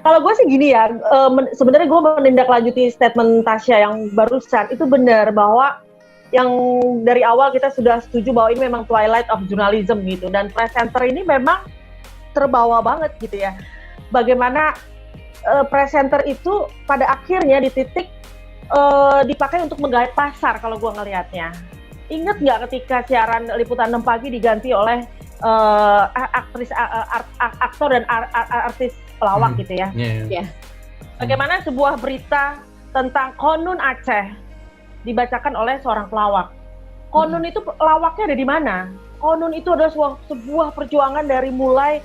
Kalau gue sih gini ya, sebenarnya gue menindaklanjuti statement Tasya yang barusan, itu benar bahwa yang dari awal kita sudah setuju bahwa ini memang twilight of journalism gitu, dan presenter ini memang terbawa banget gitu ya. Bagaimana presenter itu pada akhirnya di titik dipakai untuk menggait pasar kalau gue ngelihatnya. Ingat nggak ketika siaran Liputan 6 Pagi diganti oleh aktor dan artis pelawak gitu ya. Yeah. Bagaimana sebuah berita tentang Konun Aceh dibacakan oleh seorang pelawak. Konun itu pelawaknya ada di mana? Konun itu adalah sebuah perjuangan dari mulai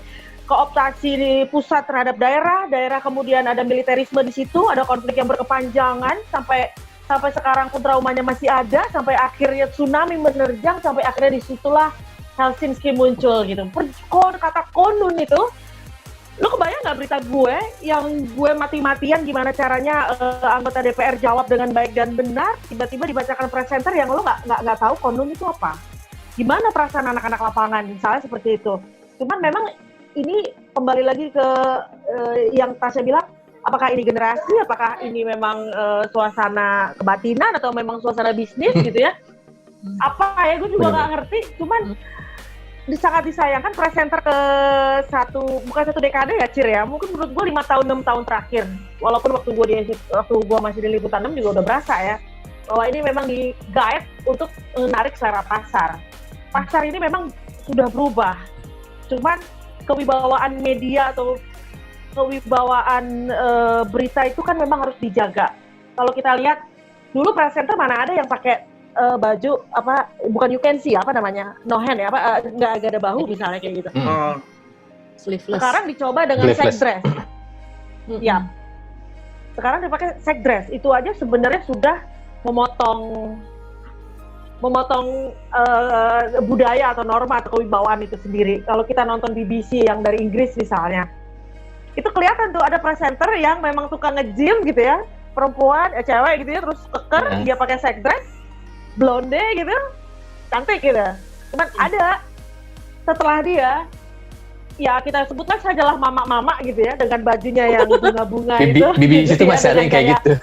kooptasi di pusat terhadap daerah kemudian ada militerisme di situ, ada konflik yang berkepanjangan sampai sekarang pun traumanya masih ada, sampai akhirnya tsunami menerjang, sampai akhirnya disitulah Helsinki muncul gitu. Kata Konun itu, lu kebayang nggak berita gue yang gue mati-matian gimana caranya anggota DPR jawab dengan baik dan benar, tiba-tiba dibacakan presenter yang lo nggak tahu Konun itu apa? Gimana perasaan anak-anak lapangan misalnya seperti itu? Cuman memang ini kembali lagi ke yang Tasya bilang, apakah ini generasi, apakah ini memang suasana kebatinan atau memang suasana bisnis gitu ya? Apa ya, gue juga nggak ngerti. Cuman sangat disayangkan presenter bukan satu dekade ya Cir ya, mungkin menurut gue 5 tahun 6 tahun terakhir, walaupun waktu gue masih di Liputan 6 juga udah berasa ya bahwa ini memang di-guide untuk menarik selera pasar ini memang sudah berubah, cuman kewibawaan media atau kewibawaan berita itu kan memang harus dijaga. Kalau kita lihat dulu presenter mana ada yang pakai baju apa, bukan you can see apa namanya, no hand ya, apa nggak ada bahu misalnya kayak gitu. Sleeveless. Sekarang dicoba dengan set dress. Ya. Sekarang dipakai set dress. Itu aja sebenarnya sudah memotong budaya atau norma atau kewibawaan itu sendiri. Kalau kita nonton BBC yang dari Inggris misalnya, itu kelihatan tuh ada presenter yang memang tukang nge-gym gitu ya, perempuan, cewek gitu ya, terus keker, dia pakai set dress, blonde gitu, cantik gitu. Cuman ada setelah dia, ya kita sebutlah sajalah mama-mama gitu ya, dengan bajunya yang bunga-bunga itu. BBC itu masih ada yang kayak gitu.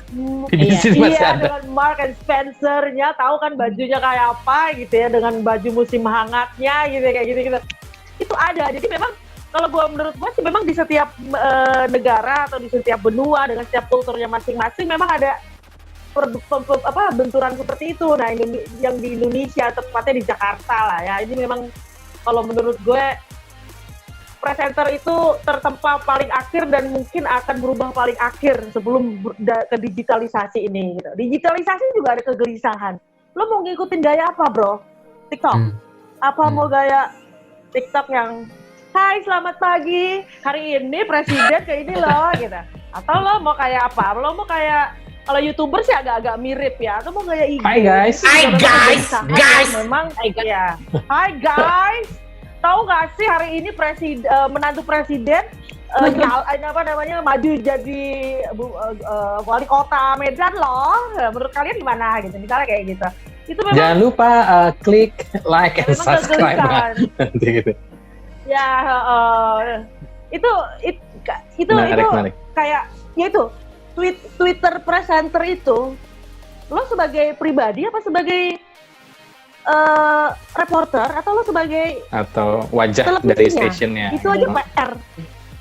BBC itu masih ada. Dengan Mark and Spencer-nya, tahu kan bajunya kayak apa gitu ya, dengan baju musim hangatnya gitu kayak gitu-gitu. Itu ada. Jadi memang kalau menurut gue sih memang di setiap negara atau di setiap benua dengan setiap kulturnya masing-masing memang ada benturan seperti itu. Nah, yang di Indonesia, tepatnya di Jakarta lah ya, ini memang kalau menurut gue presenter itu tertempa paling akhir dan mungkin akan berubah paling akhir sebelum ke digitalisasi ini gitu. Digitalisasi juga ada kegelisahan. Lo mau ngikutin gaya apa, bro? TikTok? Apa mau gaya TikTok yang hai selamat pagi, hari ini presiden kayak ini loh gitu. Atau lo mau kayak apa? Lo mau kayak, kalau YouTuber sih agak-agak mirip ya, atau mau gaya IG. Hi guys. Memang ya. Hi guys. Tahu nggak sih hari ini menantu presiden maju jadi wali kota Medan loh. Menurut kalian gimana gitu? Misalnya kayak gitu. Itu memang, jangan lupa klik like and subscribe nanti gitu. Ya, itu menarik. Kayak ya itu Twitter presenter itu, lo sebagai pribadi apa sebagai reporter atau lo sebagai wajah dari stationnya? Itu aja PR.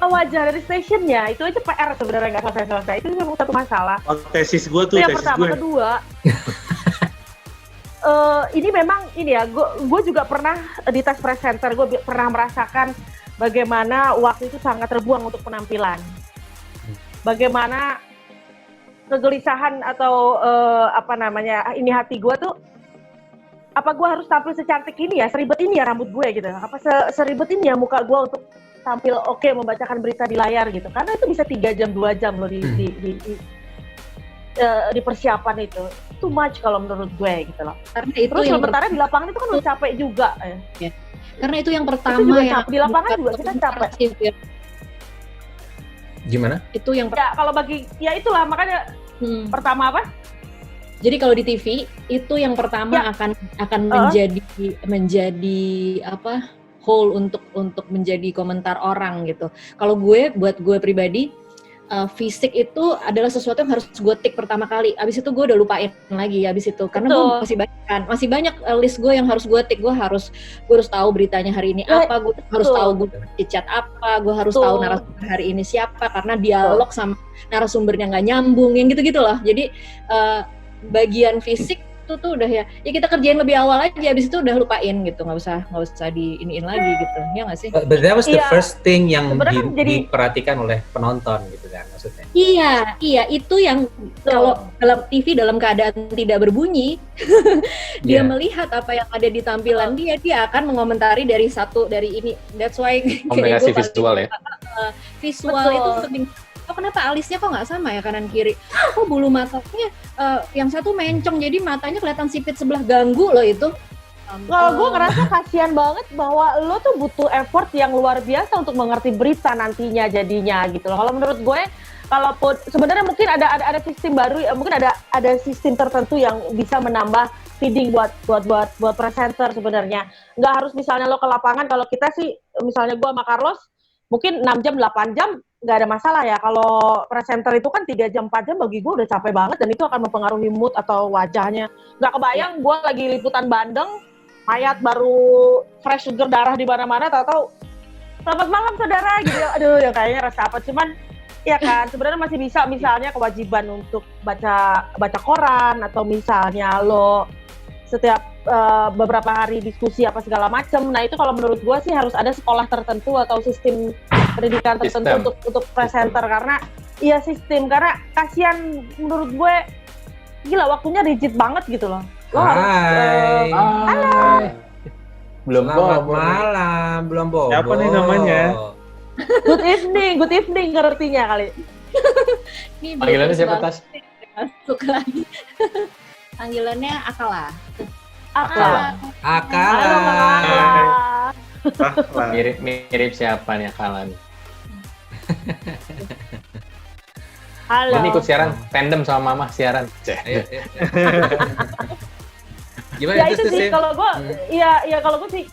Wajah dari stationnya itu aja PR sebenarnya, nggak selesai. Itu memang satu masalah. Tesis gue tuh. Yang pertama, kedua. Ini memang ini ya, gue juga pernah di tes presenter, gue pernah merasakan bagaimana waktu itu sangat terbuang untuk penampilan. Bagaimana kegelisahan atau ini hati gue tuh, apa gue harus tampil secantik ini ya, seribet ini ya rambut gue gitu, apa seribet ini ya muka gue untuk tampil oke membacakan berita di layar gitu, karena itu bisa 3 jam 2 jam loh di persiapan itu, too much kalau menurut gue gitu loh. Karena itu terus sementara di lapangan itu kan udah capek juga ya. Karena itu yang pertama ya, di lapangan juga kita capek ya. Gimana? Itu yang ya kalau bagi ya itulah makanya pertama apa? Jadi kalau di TV itu yang pertama ya. akan menjadi apa? Hole untuk menjadi komentar orang gitu. Kalau buat gue pribadi fisik itu adalah sesuatu yang harus gue tik pertama kali. Abis itu gue udah lupain lagi abis itu. Karena gue masih banyak list gue yang harus gue tik. Gue harus tahu beritanya hari ini apa, gue harus tahu gue chat apa, gue harus tahu narasumber hari ini siapa, karena dialog sama narasumbernya nggak nyambung, yang gitu-gitu loh. Jadi bagian fisik itu tuh udah ya kita kerjain lebih awal aja, abis itu udah lupain gitu, nggak usah diiniin lagi gitu, ya nggak sih? But that was the first thing yang diperhatikan oleh penonton gitu kan maksudnya. Iya itu yang kalau dalam TV dalam keadaan tidak berbunyi dia melihat apa yang ada di tampilan dia akan mengomentari dari ini. That's why komunikasi visual ya. Visual itu penting. Kenapa alisnya kok nggak sama ya kanan kiri? Bulu matanya yang satu mencong, jadi matanya kelihatan sipit sebelah, ganggu loh itu. Kalau gue ngerasa kasihan banget bahwa lo tuh butuh effort yang luar biasa untuk mengerti berita nantinya jadinya gitu loh. Kalau menurut gue, kalaupun sebenarnya mungkin ada sistem baru, mungkin ada sistem tertentu yang bisa menambah feeding buat presenter sebenarnya. Nggak harus misalnya lo ke lapangan. Kalau kita sih, misalnya gue sama Carlos, mungkin 6 jam, 8 jam nggak ada masalah ya. Kalau presenter itu kan 3 jam, 4 jam bagi gue udah capek banget, dan itu akan mempengaruhi mood atau wajahnya. Nggak kebayang gue lagi liputan Bandeng, mayat baru fresh sugar darah di mana-mana, tahu-tahu selamat malam saudara gitu. Aduh, ya kayaknya rasa apa. Cuman ya kan sebenarnya masih bisa misalnya kewajiban untuk baca koran, atau misalnya lo setiap beberapa hari diskusi apa segala macam. Nah itu kalau menurut gue sih harus ada sekolah tertentu atau sistem pendidikan tertentu untuk presenter, karena kasihan menurut gue, gila waktunya rigid banget gitu loh. Lo harus halo. Belum malam, belum bobo. Siapa nih namanya? Good evening ngertinya kali. Panggilannya siapa, Tas? Masuk lagi. Panggilannya Akala. Mirip siapa nih Akala nih? Halo. Ini ikut siaran tandem sama Mama siaran. Gimana ya itu sih kalau gue, kalau gue sih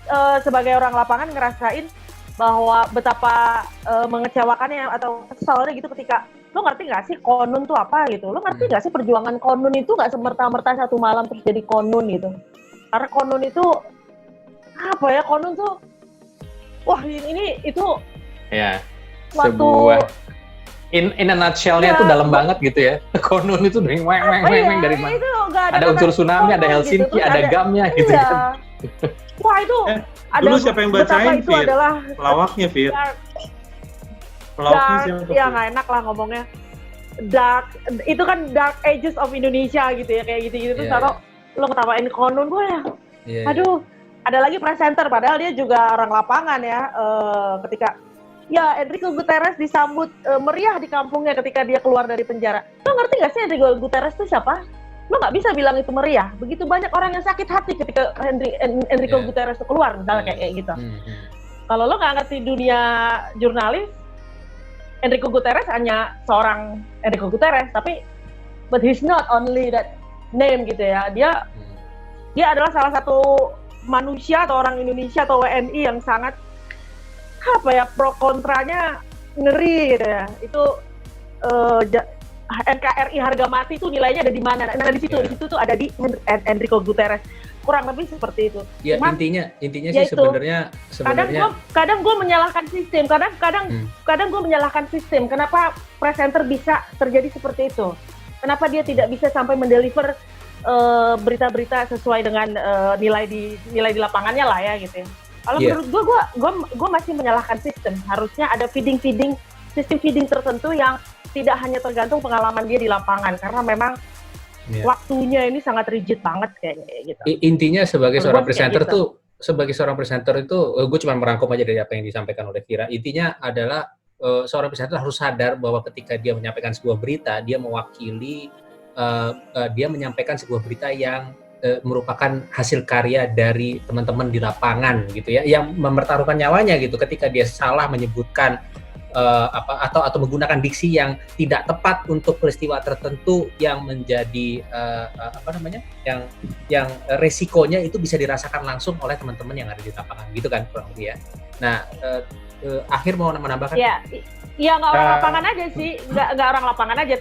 sebagai orang lapangan ngerasain bahwa betapa mengecewakannya atau kesalnya gitu ketika lo ngerti nggak sih konun tuh apa gitu, lo ngerti nggak sih perjuangan konun itu nggak semerta-merta satu malam terus jadi konun gitu. Karena konun itu apa ya, konun tuh itu ya sebuah in a nutshell-nya tuh dalam banget gitu ya. Konun itu dari dari mana? Ada unsur tsunami, ada Helsinki, gitu, ada gamnya gitu kan. Wah itu ada dulu siapa yang bacain, itu adalah pelawaknya, Fir? Pelawaknya siapa? Ya nggak enak lah ngomongnya. Itu kan dark ages of Indonesia gitu ya, kayak gitu-gitu. Terus lo ketawain konun gue ya. Aduh, ada lagi presenter padahal dia juga orang lapangan ya. Ketika Enrico Guterres disambut meriah di kampungnya ketika dia keluar dari penjara. Lo ngerti nggak sih Enrico Guterres itu siapa? Lo nggak bisa bilang itu meriah. Begitu banyak orang yang sakit hati ketika Enrico Guterres itu keluar, misalnya kayak gitu. Kalau lo nggak ngerti dunia jurnalis, Enrico Guterres hanya seorang Enrico Guterres, but he's not only that name gitu ya. Dia adalah salah satu manusia atau orang Indonesia atau WNI yang sangat pro kontranya ngeri gitu ya. Itu NKRI harga mati itu nilainya ada di mana? Nah di situ tuh ada di Enrico Guterres. Kurang lebih seperti itu. Ya, cuman, intinya sih sebenarnya kadang gue menyalahkan sistem. Kadang gue menyalahkan sistem. Kenapa presenter bisa terjadi seperti itu? Kenapa dia tidak bisa sampai mendeliver berita-berita sesuai dengan nilai di lapangannya lah ya gitu ya. Kalau menurut gue masih menyalahkan sistem. Harusnya ada sistem feeding tertentu yang tidak hanya tergantung pengalaman dia di lapangan, karena memang waktunya ini sangat rigid banget kayaknya gitu. Intinya sebagai seorang presenter itu, gue cuma merangkum aja dari apa yang disampaikan oleh Vira. Intinya adalah seorang presenter harus sadar bahwa ketika dia menyampaikan sebuah berita, dia mewakili, dia menyampaikan sebuah berita yang merupakan hasil karya dari teman-teman di lapangan gitu ya, yang mempertaruhkan nyawanya gitu ketika dia salah menyebutkan atau menggunakan diksi yang tidak tepat untuk peristiwa tertentu yang menjadi yang resikonya itu bisa dirasakan langsung oleh teman-teman yang ada di lapangan gitu kan kurang lebih ya. Nah, Akhir mau menambahkan? Iya, nggak orang lapangan aja sih, nggak orang lapangan aja,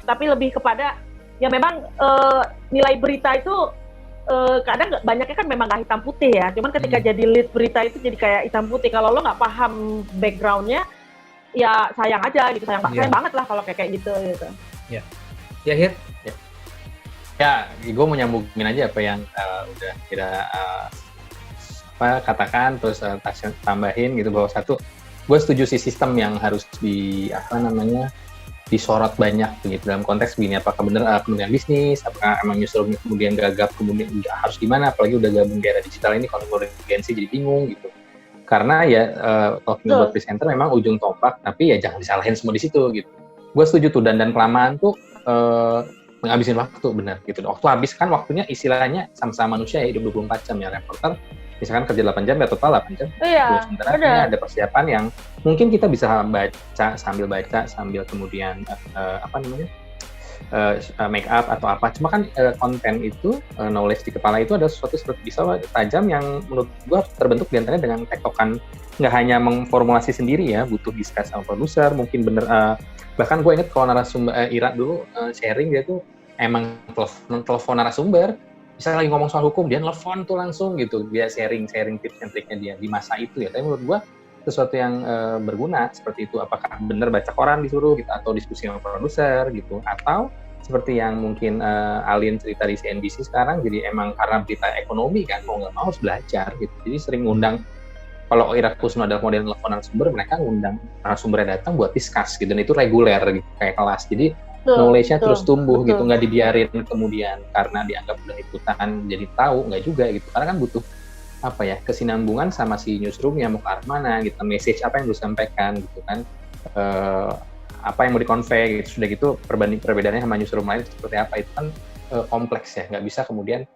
tapi lebih kepada ya memang nilai berita itu kadang banyaknya kan memang nggak hitam putih ya. Cuman ketika jadi lead berita itu jadi kayak hitam putih. Kalau lo nggak paham backgroundnya, ya sayang aja gitu, sayang banget lah kalau kayak gitu. Ya, Hir? Ya, gue mau nyambungin aja apa yang udah kita katakan, terus tambahin gitu bahwa satu, gue setuju sih sistem yang harus disorot banyak begitu dalam konteks begini, apakah benar kemudian bisnis, apakah emang newsroomnya kemudian gagap, kemudian harus gimana, apalagi udah gabung di era digital ini, kalau konvergensi jadi bingung gitu. Karena ya talking about presenter memang ujung tombak, tapi ya jangan disalahin semua di situ gitu. Gue setuju tuh, dan kelamaan tuh menghabisin waktu, benar gitu. Waktu habis kan waktunya istilahnya sama-sama manusia ya, hidup 24 jam ya, reporter misalkan kerja 8 jam ya total 8 jam. Iya, sementara ada persiapan yang mungkin kita bisa baca sambil kemudian make up atau apa. Cuma kan konten itu, knowledge di kepala itu ada sesuatu seperti pisau tajam yang menurut gua terbentuk diantaranya dengan tektokan, nggak hanya mengformulasi sendiri ya, butuh discuss sama produser, mungkin bener, bahkan gue inget kalau narasumber Ira dulu sharing, dia tuh emang telepon narasumber, misalnya lagi ngomong soal hukum, dia nelfon tuh langsung gitu, dia sharing tips and triknya dia di masa itu ya. Tapi menurut gua sesuatu yang berguna seperti itu, apakah bener baca koran disuruh gitu, atau diskusi sama produser gitu, atau seperti yang mungkin Alin cerita di CNBC sekarang, jadi emang karena berita ekonomi kan, mau nggak mau harus belajar gitu, jadi sering ngundang. Kalau Ira Kusno adalah model telepon narasumber, mereka ngundang narasumbernya datang buat discuss gitu, dan itu reguler gitu, kayak kelas. Jadi knowledge-nya terus tumbuh gitu, nggak dibiarin kemudian karena dianggap udah ikutan jadi tahu, nggak juga gitu, karena kan butuh kesinambungan sama si newsroom-nya mau ke arah mana gitu, message apa yang disampaikan gitu kan, apa yang mau di-convey gitu. Sudah gitu perbedaannya sama newsroom lain seperti apa, itu kan kompleks ya, nggak bisa kemudian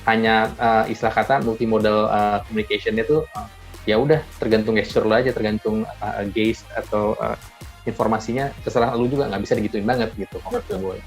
hanya istilah kata multimodal communication-nya tuh ya udah tergantung gesture lo aja, tergantung gaze atau informasinya terserah lu juga, nggak bisa digituin banget gitu. Betul.